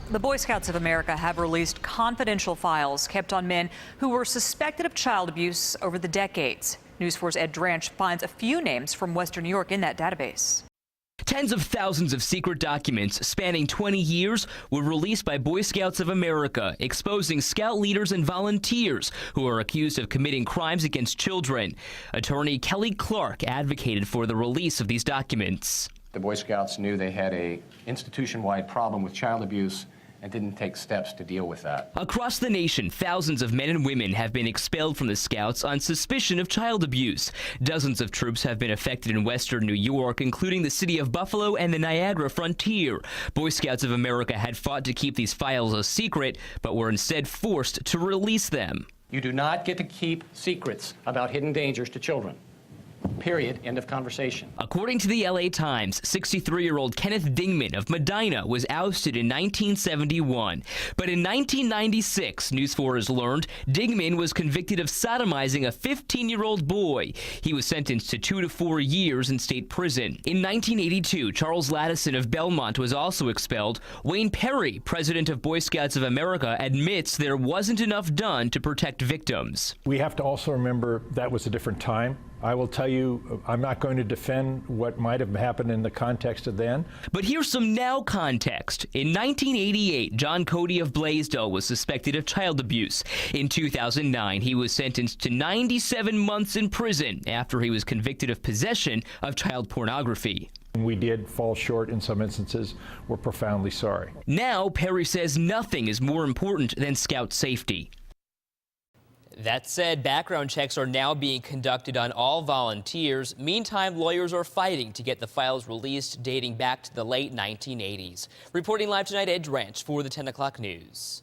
The Boy Scouts of America have released confidential files kept on men who were suspected of child abuse over the decades. News 4's Ed Dranch finds a few names from Western New York in that database. Tens of thousands of secret documents spanning 20 years were released by Boy Scouts of America, exposing Scout leaders and volunteers who are accused of committing crimes against children. Attorney Kelly Clark advocated for the release of these documents. The Boy Scouts knew they had an institution-wide problem with child abuse and didn't take steps to deal with that. Across the nation, thousands of men and women have been expelled from the Scouts on suspicion of child abuse. Dozens of troops have been affected in Western New York, including the city of Buffalo and the Niagara frontier. Boy Scouts of America had fought to keep these files a secret, but were instead forced to release them. You do not get to keep secrets about hidden dangers to children. Period. End of conversation. According to the LA Times, 63-year-old Kenneth Dingman of Medina was ousted in 1971. But in 1996, News 4 has learned, Dingman was convicted of sodomizing a 15-year-old boy. He was sentenced to 2 to 4 years in state prison. In 1982, Charles Lattison of Belmont was also expelled. Wayne Perry, president of Boy Scouts of America, admits there wasn't enough done to protect victims. We have to also remember that was a different time. I will tell you, I'm not going to defend what might have happened in the context of then. But here's some now context. In 1988, John Cody of Blaisdell was suspected of child abuse. In 2009, he was sentenced to 97 months in prison after he was convicted of possession of child pornography. We did fall short in some instances. We're profoundly sorry. Now, Perry says nothing is more important than Scout safety. That said, background checks are now being conducted on all volunteers. Meantime, lawyers are fighting to get the files released dating back to the late 1980s. Reporting live tonight, Ed Dranch for the 10 o'clock news.